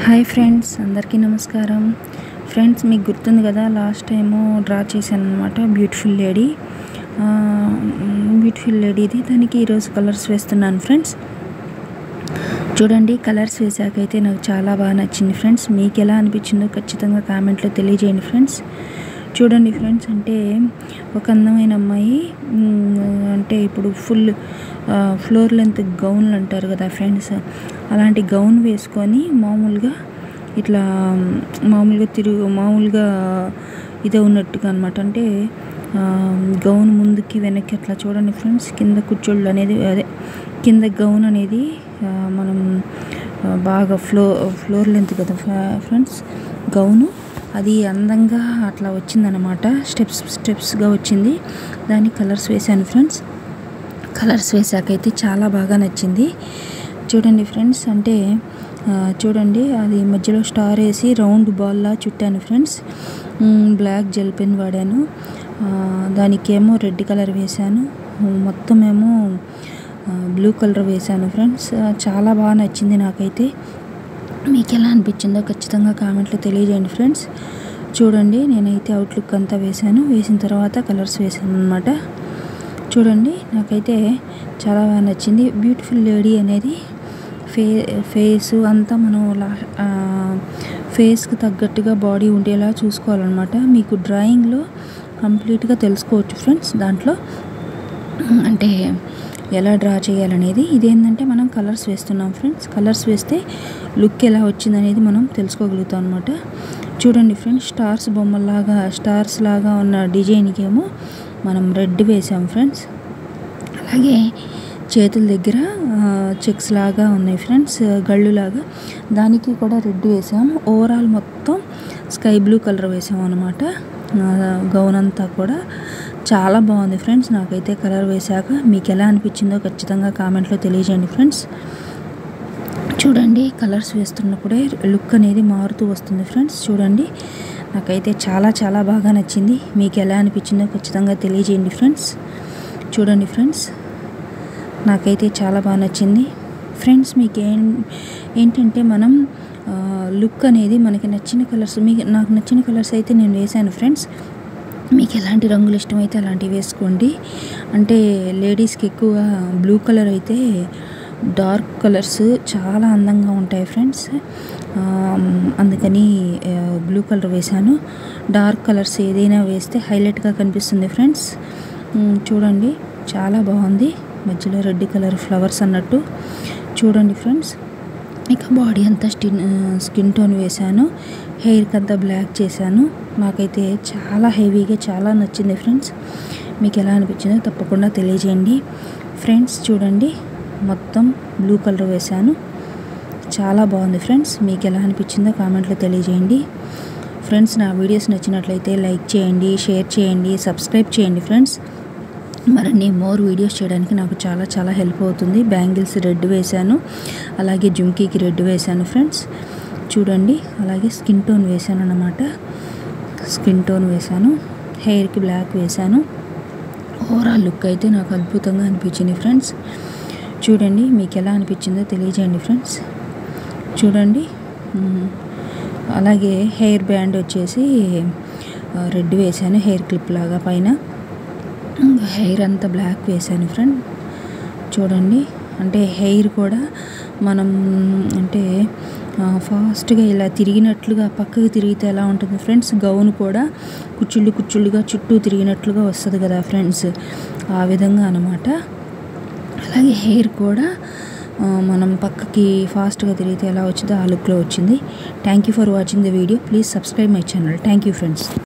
Hi friends, అందరికీ నమస్కారం. Friends, మీకు గుర్తుంది కదా, లాస్ట్ టైము డ్రా చేశాను అనమాట బ్యూటిఫుల్ లేడీది. దానికి ఈరోజు కలర్స్ వేస్తున్నాను ఫ్రెండ్స్. చూడండి, కలర్స్ వేసాకైతే నాకు చాలా బాగా నచ్చింది ఫ్రెండ్స్. మీకు ఎలా అనిపించిందో ఖచ్చితంగా కామెంట్లో తెలియజేయండి ఫ్రెండ్స్. చూడండి ఫ్రెండ్స్, అంటే ఒక అందమైన అమ్మాయి, అంటే ఇప్పుడు ఫుల్ ఫ్లోర్ లెంత్ గౌన్లు అంటారు కదా ఫ్రెండ్స్, అలాంటి గౌన్ వేసుకొని మామూలుగా ఇట్లా మామూలుగా ఇదే ఉన్నట్టుగా అనమాట. అంటే గౌన్ ముందుకి వెనక్కి అట్లా చూడండి ఫ్రెండ్స్. కింద కుర్చోళ్ళు అనేది కింద గౌన్ అనేది మనం బాగా ఫ్లోర్ లెంత్ కదా ఫ్రెండ్స్ గౌను, అది అందంగా అట్లా వచ్చిందనమాట. స్టెప్స్గా వచ్చింది. దానికి కలర్స్ వేసాను ఫ్రెండ్స్. కలర్స్ వేసాకైతే చాలా బాగా నచ్చింది. చూడండి ఫ్రెండ్స్, అంటే చూడండి, అది మధ్యలో స్టార్ వేసి రౌండ్ బాల్లా చుట్టాను ఫ్రెండ్స్. బ్లాక్ జెల్ పెన్ వాడాను. దానికేమో రెడ్ కలర్ వేశాను, మొత్తం ఏమో బ్లూ కలర్ వేశాను ఫ్రెండ్స్. చాలా బాగా నచ్చింది నాకైతే. మీకు ఎలా అనిపించిందో ఖచ్చితంగా కామెంట్లో తెలియజేయండి ఫ్రెండ్స్. చూడండి, నేనైతే అవుట్లుక్ అంతా వేశాను. వేసిన తర్వాత కలర్స్ వేసాను అనమాట. చూడండి, నాకైతే చాలా బాగా నచ్చింది. బ్యూటిఫుల్ లేడీ అనేది ఫేసు అంతా మనం ఫేస్కి తగ్గట్టుగా బాడీ ఉండేలా చూసుకోవాలన్నమాట. మీకు డ్రాయింగ్లో కంప్లీట్గా తెలుసుకోవచ్చు ఫ్రెండ్స్. దాంట్లో అంటే ఎలా డ్రా చేయాలనేది. ఇదేంటంటే మనం కలర్స్ వేస్తున్నాం ఫ్రెండ్స్. కలర్స్ వేస్తే లుక్ ఎలా వచ్చిందనేది మనం తెలుసుకోగలుగుతాం అనమాట. చూడండి ఫ్రెండ్స్, స్టార్స్ లాగా ఉన్న డిజైన్కి ఏమో మనం రెడ్ వేసాం ఫ్రెండ్స్. అలాగే చేతుల దగ్గర చెక్స్ లాగా ఉన్నాయి ఫ్రెండ్స్, గళ్ళు లాగా, దానికి కూడా రెడ్ వేసాము. ఓవరాల్ మొత్తం స్కై బ్లూ కలర్ వేసాము అనమాట. గౌన్ అంతా కూడా చాలా బాగుంది ఫ్రెండ్స్. నాకైతే కలర్ వేసాక మీకు ఎలా అనిపించిందో ఖచ్చితంగా కామెంట్లో తెలియజేయండి ఫ్రెండ్స్. చూడండి, కలర్స్ వేస్తున్నప్పుడే లుక్ అనేది మారుతూ వస్తుంది ఫ్రెండ్స్. చూడండి, నాకైతే చాలా చాలా బాగా నచ్చింది. మీకు ఎలా అనిపించిందో ఖచ్చితంగా తెలియజేయండి ఫ్రెండ్స్. చూడండి ఫ్రెండ్స్, నాకైతే చాలా బాగా నచ్చింది ఫ్రెండ్స్. మీకు ఏంటంటే మనం లుక్ అనేది మనకి నచ్చిన కలర్స్, నాకు నచ్చిన కలర్స్ అయితే నేను వేశాను ఫ్రెండ్స్. మీకు ఎలాంటి రంగులు ఇష్టమైతే అలాంటివి వేసుకోండి. అంటే లేడీస్కి ఎక్కువ బ్లూ కలర్ అయితే డార్క్ కలర్స్ చాలా అందంగా ఉంటాయి ఫ్రెండ్స్. అందుకని బ్లూ కలర్ వేశాను. డార్క్ కలర్స్ ఏదైనా వేస్తే హైలైట్గా కనిపిస్తుంది ఫ్రెండ్స్. చూడండి, చాలా బాగుంది. మధ్యలో రెడ్ కలర్ ఫ్లవర్స్ అన్నట్టు. చూడండి ఫ్రెండ్స్, ఇక బాడీ అంతా స్కిన్ టోన్ వేశాను. హెయిర్కి అంతా బ్లాక్ చేశాను. నాకైతే చాలా హెవీగా చాలా నచ్చింది ఫ్రెండ్స్. మీకు ఎలా అనిపించిందో తప్పకుండా తెలియజేయండి ఫ్రెండ్స్. చూడండి, మొత్తం బ్లూ కలర్ వేశాను. చాలా బాగుంది ఫ్రెండ్స్. మీకు ఎలా అనిపించిందో కామెంట్లో తెలియజేయండి ఫ్రెండ్స్. నా వీడియోస్ నచ్చినట్లయితే లైక్ చేయండి, షేర్ చేయండి, సబ్స్క్రైబ్ చేయండి ఫ్రెండ్స్. మరిన్ని మోర్ వీడియోస్ చేయడానికి నాకు చాలా చాలా హెల్ప్ అవుతుంది. బ్యాంగిల్స్ రెడ్ వేశాను, అలాగే జుమ్కీకి రెడ్ వేశాను ఫ్రెండ్స్. చూడండి, అలాగే స్కిన్ టోన్ వేశాను అన్నమాట. స్కిన్ టోన్ వేశాను, హెయిర్కి బ్లాక్ వేశాను. ఓవరాల్ లుక్ అయితే నాకు అద్భుతంగా అనిపించింది ఫ్రెండ్స్. చూడండి, మీకు ఎలా అనిపించిందో తెలియజేయండి ఫ్రెండ్స్. చూడండి, అలాగే హెయిర్ బ్యాండ్ వచ్చేసి రెడ్ వేశాను, హెయిర్ క్లిప్ లాగా పైన. హెయిర్ అంతా బ్లాక్ వేశాను ఫ్రెండ్. చూడండి, అంటే హెయిర్ కూడా మనం అంటే ఫాస్ట్గా ఇలా తిరిగినట్లుగా పక్కకు తిరిగితే ఎలా ఉంటుంది ఫ్రెండ్స్, గౌన్ కూడా కుచ్చుళ్ళుగా చుట్టూ తిరిగినట్లుగా వస్తుంది కదా ఫ్రెండ్స్, ఆ విధంగా అన్నమాట. అలాగే హెయిర్ కూడా మనం పక్కకి ఫాస్ట్గా తిరిగితే ఎలా వచ్చిందో ఆ లుక్లో వచ్చింది. Thank you for watching the video. Please subscribe my channel. Thank you friends.